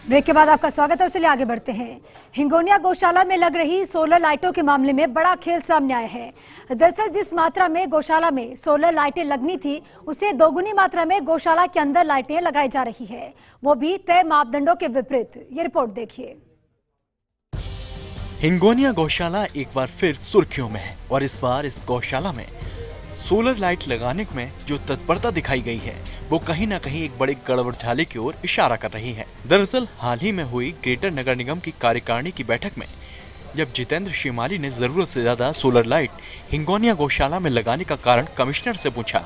Break के बाद आपका स्वागत है। चलिए आगे बढ़ते हैं। हिंगोनिया गौशाला में लग रही सोलर लाइटों के मामले में बड़ा खेल सामने आया है। दरअसल जिस मात्रा में गौशाला में सोलर लाइटें लगनी थी, उससे दोगुनी मात्रा में गौशाला के अंदर लाइटें लगाई जा रही है, वो भी तय मापदंडों के विपरीत। ये रिपोर्ट देखिए। हिंगोनिया गौशाला एक बार फिर सुर्खियों में है और इस बार इस गौशाला में सोलर लाइट लगाने में जो तत्परता दिखाई गई है वो कहीं ना कहीं एक बड़े गड़बड़झाले की ओर इशारा कर रही है। दरअसल हाल ही में हुई ग्रेटर नगर निगम की कार्यकारिणी की बैठक में जब जितेंद्र शिमाली ने जरूरत से ज्यादा सोलर लाइट हिंगोनिया गौशाला में लगाने का कारण कमिश्नर से पूछा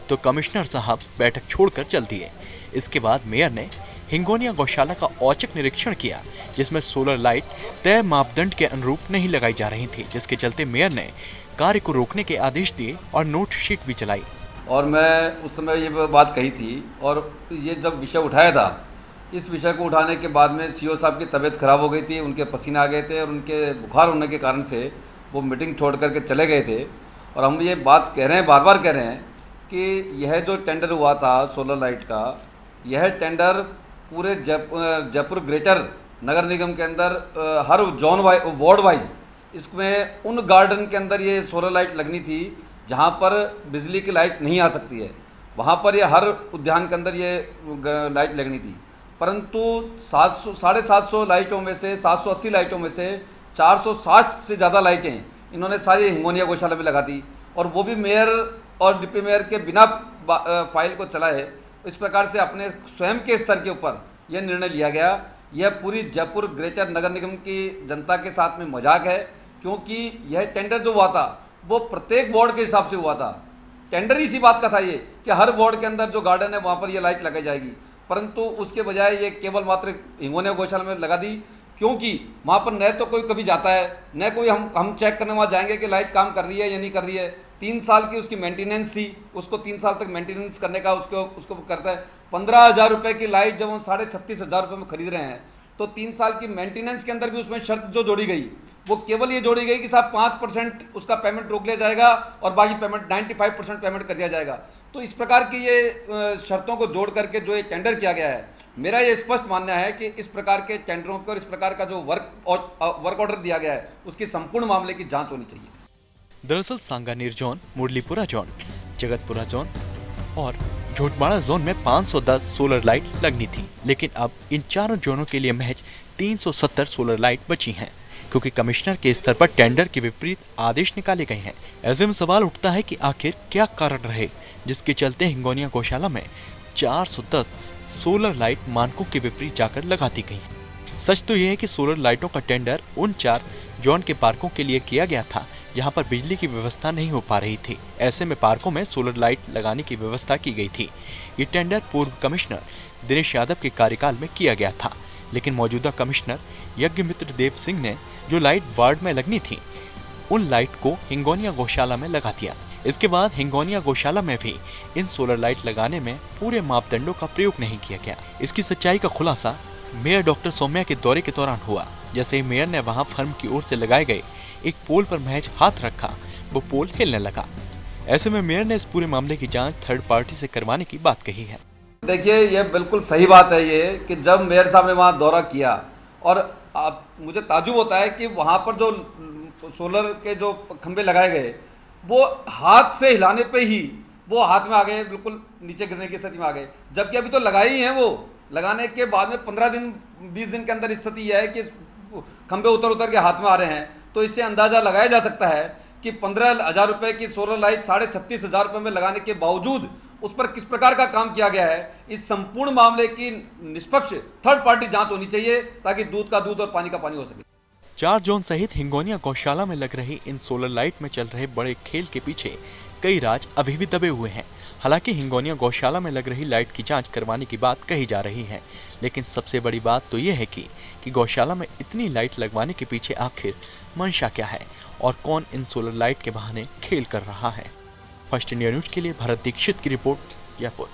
तो कमिश्नर साहब बैठक छोड़कर चल दिए। इसके बाद मेयर ने हिंगोनिया गौशाला का औचक निरीक्षण किया जिसमें सोलर लाइट तय मापदंड के अनुरूप नहीं लगाई जा रही थी, जिसके चलते मेयर ने कार्य को रोकने के आदेश दिए और नोट शीट भी चलाई। और मैं उस समय ये बात कही थी और ये जब विषय उठाया था, इस विषय को उठाने के बाद में सीओ साहब की तबीयत खराब हो गई थी, उनके पसीने आ गए थे और उनके बुखार होने के कारण से वो मीटिंग छोड़ करके चले गए थे। और हम ये बात कह रहे हैं, बार बार कह रहे हैं कि यह जो टेंडर हुआ था सोलर लाइट का, यह टेंडर पूरे जयपुर ग्रेटर नगर निगम के अंदर हर जोन वार्ड वाइज इसमें उन गार्डन के अंदर ये सोलर लाइट लगनी थी जहाँ पर बिजली की लाइट नहीं आ सकती है, वहाँ पर ये हर उद्यान के अंदर ये लाइट लगनी थी। परंतु 750 लाइटों में से 780 लाइटों में से 460 से ज़्यादा लाइटें इन्होंने सारी हिंगोनिया गौशाला में लगा दी और वो भी मेयर और डिप्टी मेयर के बिना फाइल को चलाए। इस प्रकार से अपने स्वयं के स्तर के ऊपर यह निर्णय लिया गया। यह पूरी जयपुर ग्रेटर नगर निगम की जनता के साथ में मजाक है, क्योंकि यह टेंडर जो हुआ था वो प्रत्येक वार्ड के हिसाब से हुआ था। टेंडर इसी बात का था ये कि हर वार्ड के अंदर जो गार्डन है वहाँ पर ये लाइट लगाई जाएगी, परंतु उसके बजाय ये केवल मात्र हिंगोनिया गौशाला में लगा दी, क्योंकि वहाँ पर न तो कोई कभी जाता है न कोई हम चेक करने वहाँ जाएंगे कि लाइट काम कर रही है या नहीं कर रही है। 3 साल की उसकी मेंटेनेंस थी, उसको 3 साल तक मेंटेनेंस करने का उसको करता है। 15,000 रुपये की लाइट जब हम 36,500 रुपये में खरीद रहे हैं तो 3 साल की मेंटेनेंस के अंदर भी उसमें शर्त जो जोड़ी गई वो केवल ये जोड़ी गई कि साहब 5% उसका पेमेंट रोक लिया जाएगा और बाकी पेमेंट 95% पेमेंट कर दिया जाएगा। तो इस प्रकार की ये शर्तों को जोड़ करके जो ये टेंडर किया गया है, मेरा ये स्पष्ट मानना है कि इस प्रकार के टेंडरों को और इस प्रकार का जो वर्क ऑर्डर दिया गया है उसकी संपूर्ण मामले की जांच होनी चाहिए। दरअसल Sanganer zone, Murlipura zone, Jagatpura zone और झोटवाड़ा जोन में 510 सोलर लाइट लगनी थी, लेकिन अब इन चारों जोनों के लिए महज 370 सोलर लाइट बची हैं, क्योंकि कमिश्नर के स्तर पर टेंडर के विपरीत आदेश निकाले गए हैं। ऐसे में सवाल उठता है कि आखिर क्या कारण रहे जिसके चलते हिंगोनिया गौशाला में 410 सोलर लाइट मानकों के विपरीत जाकर लगाती गई। सच तो यह है कि सोलर लाइटों का टेंडर उन 4 जोन के पार्कों के लिए किया गया था जहां पर बिजली की व्यवस्था नहीं हो पा रही थी। ऐसे में पार्कों में सोलर लाइट लगाने की व्यवस्था की गई थी। ये टेंडर पूर्व कमिश्नर दिनेश यादव के कार्यकाल में किया गया था, लेकिन मौजूदा कमिश्नर यज्ञमित्र देव सिंह ने जो लाइट वार्ड में लगनी थी उन लाइट को हिंगोनिया गौशाला में लगा दिया। इसके बाद हिंगोनिया गौशाला में भी इन सोलर लाइट लगाने में पूरे मापदंडों का प्रयोग नहीं किया गया। इसकी सच्चाई का खुलासा मेयर डॉक्टर सौम्या के दौरे के दौरान हुआ। जैसे ही मेयर ने वहां फर्म की ओर से लगाए गए एक पोल पर महज हाथ रखा, वो पोल हिलने लगा। ऐसे में मेयर ने इस पूरे मामले की जांच थर्ड पार्टी से करवाने की बात कही है। देखिए, ये बिल्कुल सही बात है ये कि जब मेयर साहब ने वहाँ दौरा किया और मुझे ताज्जुब होता है कि वहाँ पर जो सोलर के जो खंभे लगाए गए वो हाथ से हिलाने पे ही वो हाथ में आ गए, बिल्कुल नीचे गिरने की स्थिति में आ गए, जबकि अभी तो लगाए ही हैं। वो लगाने के बाद में 15 दिन 20 दिन के अंदर स्थिति यह है कि खंभे उतर के हाथ में आ रहे हैं। तो इससे अंदाजा लगाया जा सकता है कि 15,000 रुपये की सोलर लाइट 36,500 रुपये में लगाने के बावजूद उस पर किस प्रकार का काम किया गया है, इस संपूर्ण मामले की निष्पक्ष थर्ड पार्टी जांच होनी चाहिए ताकि दूध का दूध और पानी का पानी हो सके। 4 जोन सहित हिंगोनिया गौशाला में लग रही इन सोलर लाइट में चल रहे बड़े खेल के पीछे कई राज अभी भी दबे हुए हैं। हालांकि हिंगोनिया गौशाला में लग रही लाइट की जांच करवाने की बात कही जा रही है, लेकिन सबसे बड़ी बात तो यह है कि गौशाला में इतनी लाइट लगवाने के पीछे आखिर मंशा क्या है और कौन इन सोलर लाइट के बहाने खेल कर रहा है। फर्स्ट इंडिया न्यूज के लिए भरत दीक्षित की रिपोर्ट, जयपुर।